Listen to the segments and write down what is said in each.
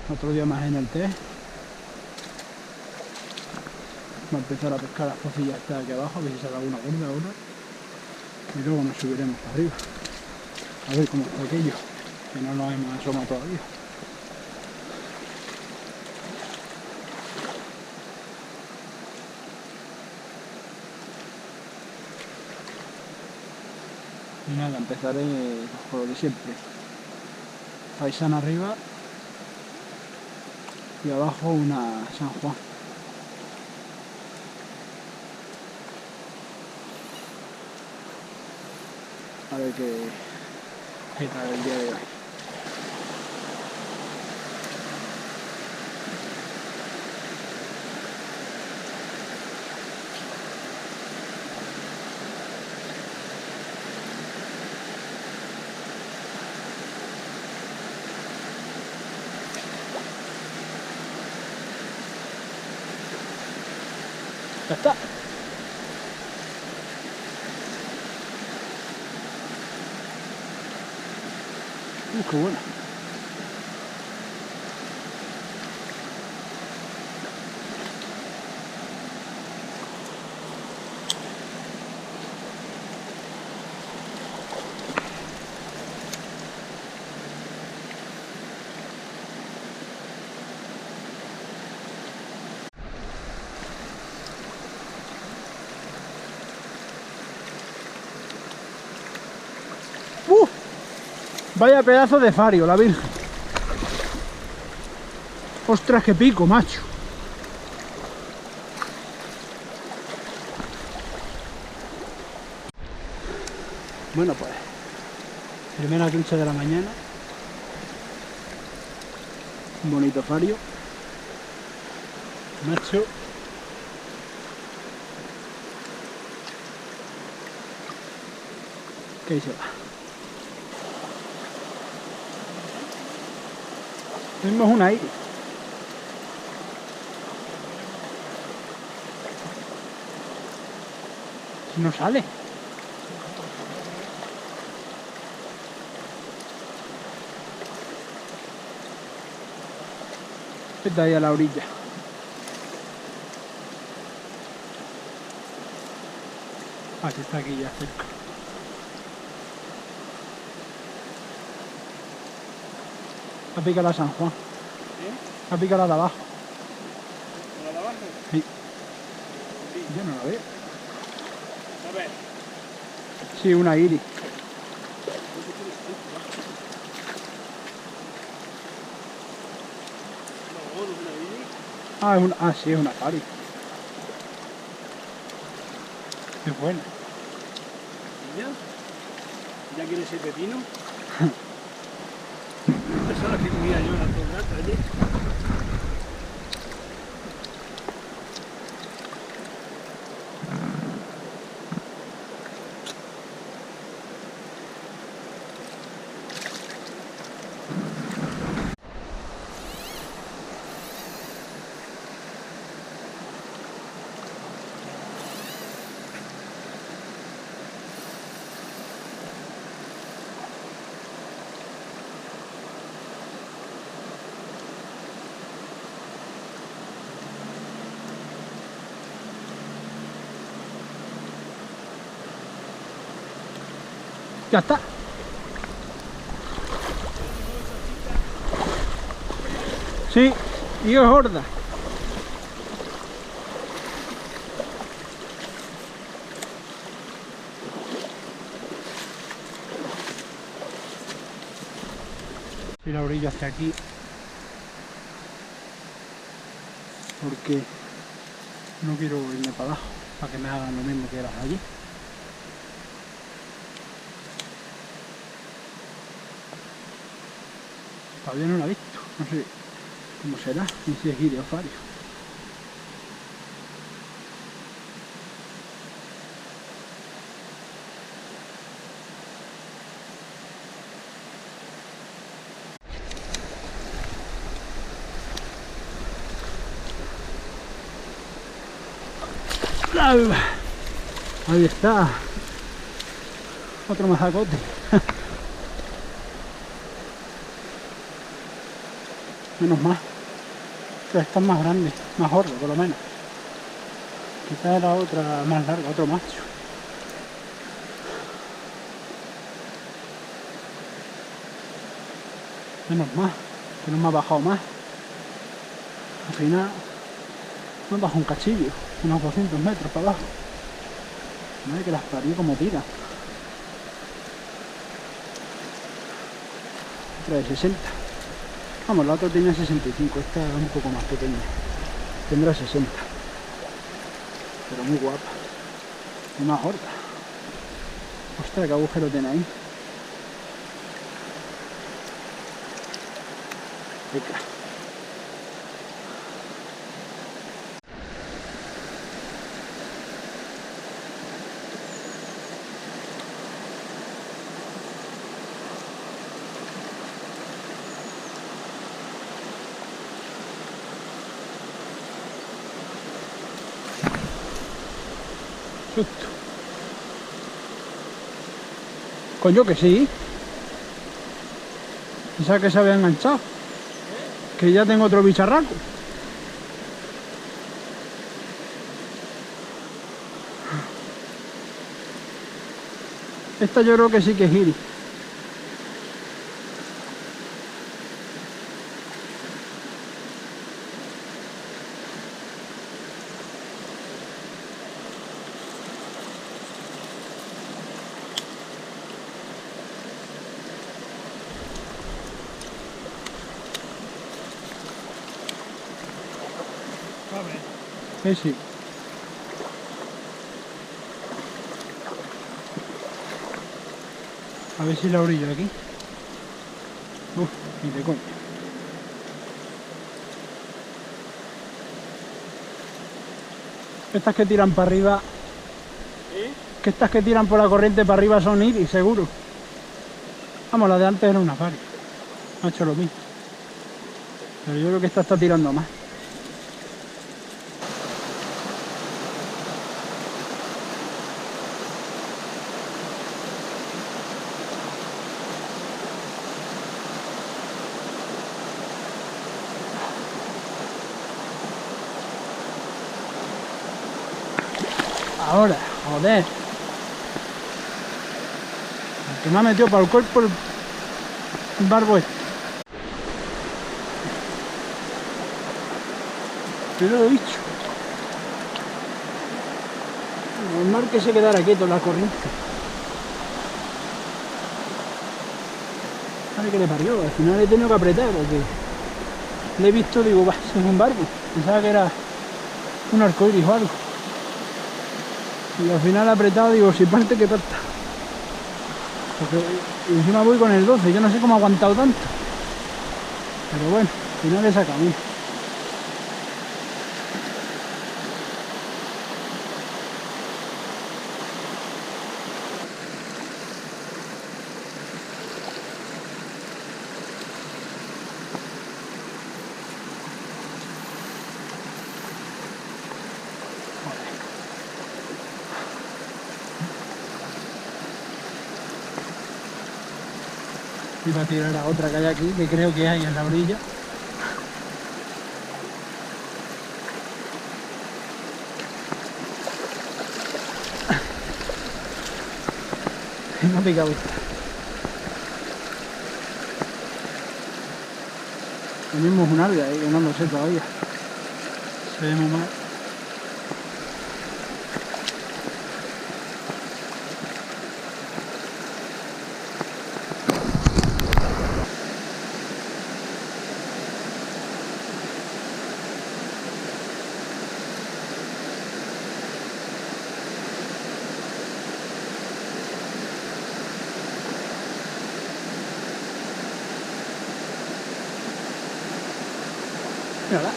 Otro día más en el test. Va a empezar a pescar las pocillas que aquí abajo, a ver si saca alguna gorda ahora. Y luego nos subiremos para arriba. A ver cómo está aquello, que no nos hemos asomado todavía. Y nada, empezaré por lo de siempre. Paisana arriba y abajo una San Juan. A ver qué tal el día de hoy. Ya está. Qué buena. Vaya pedazo de fario, la Virgen. Ostras, qué pico, macho. Bueno, pues primera trucha de la mañana. Un bonito fario. Macho. Que ahí se va. Tenemos una ahí. No sale. Está ahí a la orilla. Así está aquí ya cerca. Ha picado la San Juan. ¿Eh? Ha picado la de abajo. ¿La de abajo? Sí. Yo no la veo. A ver. Sí, una iris. Sí, es una pari. Es buena. ¿Ya quieres el pepino? Estas son las que comía yo la todo el rato ayer. Ya está. Sí, y es gorda. Y la orilla hacia aquí. Porque no quiero irme para abajo, para que me hagan lo mismo que las allí. Todavía no la he visto, no sé cómo será, ni si es guiri o fario. Ahí está. Otro mazacote. Menos mal. Pero esta es más grande, más gorda por lo menos. Quizás era otra más larga, otro macho. Menos mal, que no me ha bajado más. Al final me ha bajado un cachillo, unos 200 metros para abajo. Madre que las parió como tira. Otra de 60. Vamos, la otra tenía 65, esta es un poco más pequeña. Tendrá 60. Pero muy guapa. Y más gorda. Ostras, qué agujero tiene ahí. Venga. Susto. Coño que sí. Pensaba que se había enganchado. Que ya tengo otro bicharraco. Esta yo creo que sí que es giri. Va bene. Sí. A ver si la orillo aquí. Uf, ni de coña. Estas que tiran para arriba, que estas que tiran por la corriente para arriba son iris, seguro. Vamos, la de antes era una pari. Ha hecho lo mismo. Pero yo creo que esta está tirando más. Ahora, joder. El que me ha metido para el cuerpo el barbo este. Pero lo he dicho. Normal que se quedara quieto en la corriente. Vale que le parió, al final he tenido que apretar porque le he visto, digo, va, es un barco. Pensaba que era un arcoíris o algo. Y al final he apretado, digo, si parte que parta. Porque encima voy con el 12, yo no sé cómo ha aguantado tanto. Pero bueno, al final le saca bien. Iba a tirar a otra que hay aquí, que creo que hay en la orilla. Y me ha picado esta. Lo mismo es un alga, que no lo sé todavía. Se ve muy mal. Mírala.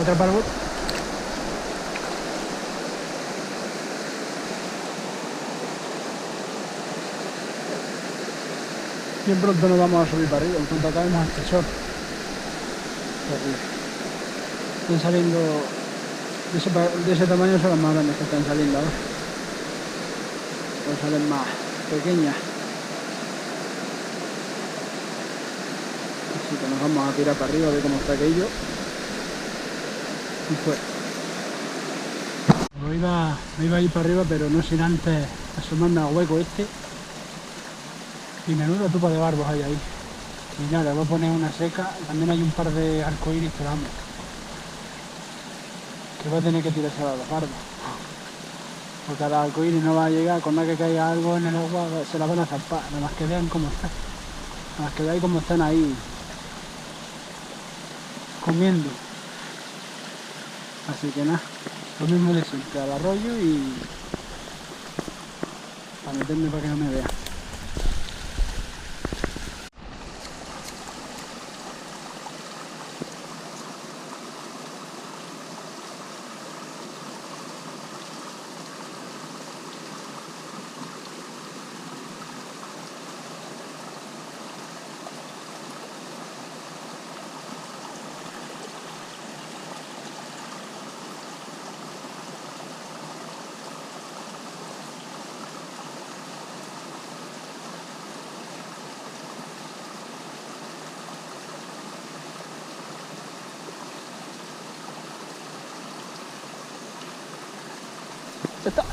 Otra para el bote. Bien pronto nos vamos a subir para arriba, en cuanto acabemos este sol. Están saliendo De ese tamaño son las más grandes que están saliendo ahora. Pues salen más pequeñas. Así que nos vamos a tirar para arriba a ver cómo está aquello. Y fuera. Me iba a ir para arriba, pero no sin antes asomarme al hueco este. Y menudo tupa de barbos hay ahí. Y nada, le voy a poner una seca. También hay un par de arcoíris, pero vamos, que va a tener que tirarse a los barbos. Porque a la arcoíris no va a llegar, con nada que caiga algo en el agua se la van a zampar. Nada más que vean cómo están. Nada más que vean cómo están ahí comiendo. Así que nada, lo mismo de siempre, al arroyo y para meterme para que no me vean. ¡Ya está!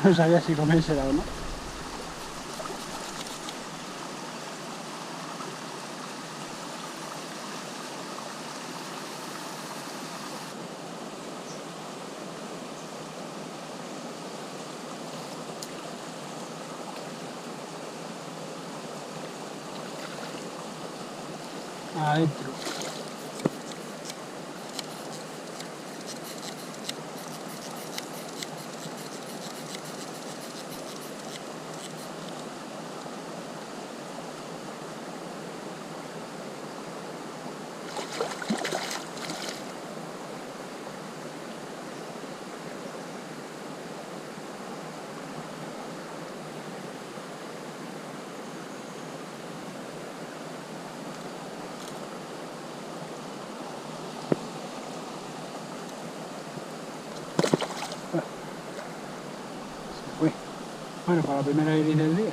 No sabía si comérsela o no. Adentro. Fue. Bueno, para la primera iris del día.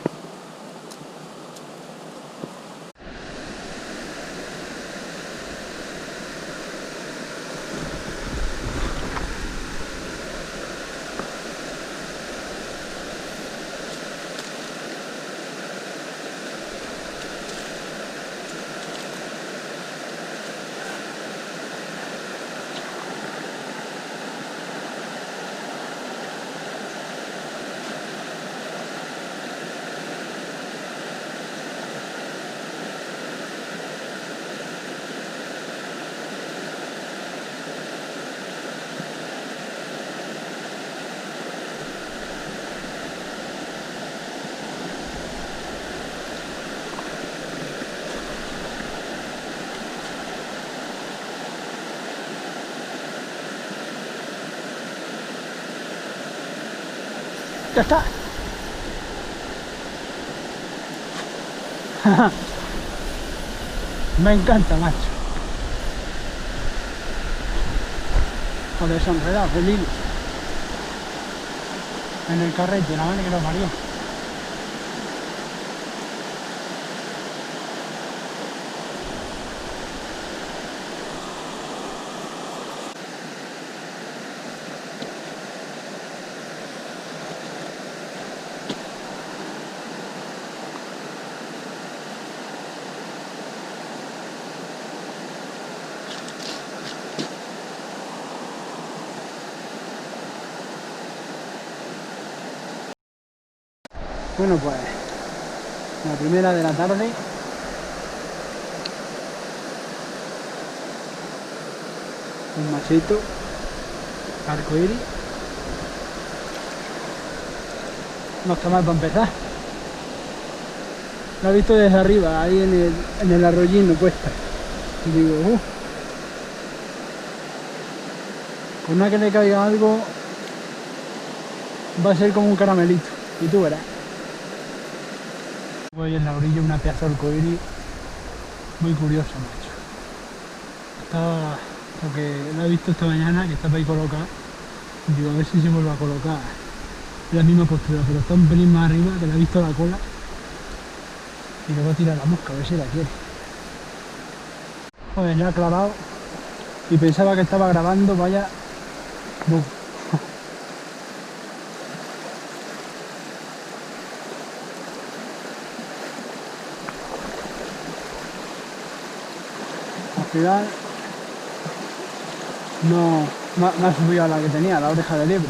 ¡Ya está! Me encanta, macho. Joder, se ha enredado el hilo en el carrete, la madre que lo parió. Bueno, pues la primera de la tarde. Un machito arcoíris. No está mal para empezar. Lo he visto desde arriba, ahí en el arroyino puesta. Y digo, con una que le caiga algo va a ser como un caramelito. Y tú verás. Voy en la orilla una pieza de arcoíris muy curiosa, macho. Está, porque lo he visto esta mañana que estaba ahí colocado. Digo, a ver si se vuelve a colocar en la misma postura, pero está un pelín más arriba, que le he visto la cola. Y le voy a tirar la mosca, a ver si la quiere. Joder, ya ha clavado. Y pensaba que estaba grabando, vaya. No. Al final no me ha subido a la que tenía, la oreja de liebre.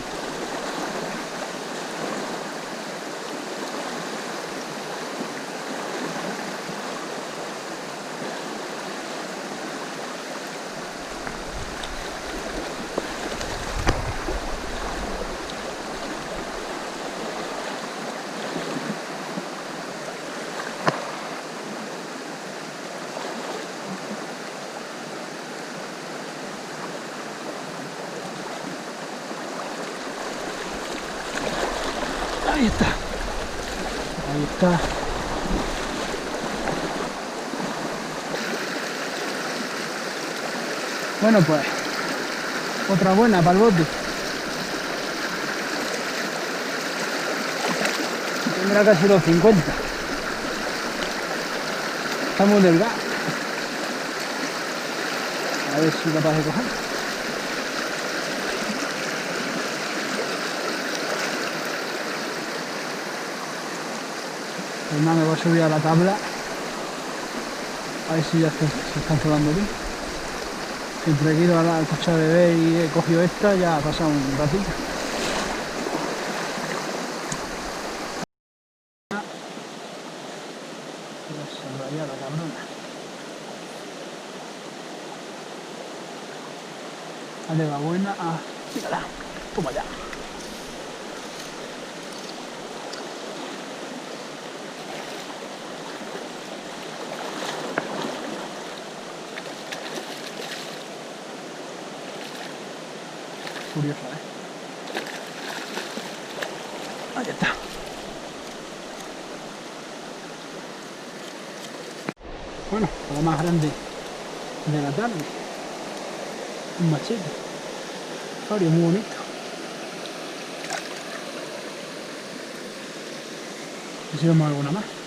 Ahí está. Ahí está. Bueno, pues otra buena para el bote. Tendrá casi los 50. Está muy delgado. A ver si soy capaz de coger. Pues nada, me voy a subir a la tabla. A ver si ya se están probando bien. Entre que he ido al coche a beber y he cogido esta, ya ha pasado un ratito. Se raya la cabrona. Dale, va buena. Ah, mírala. Toma ya. Curiosa, Ahí está. Bueno, la más grande de la tarde. Un machete. Sorry, muy bonito. Y si vemos alguna más.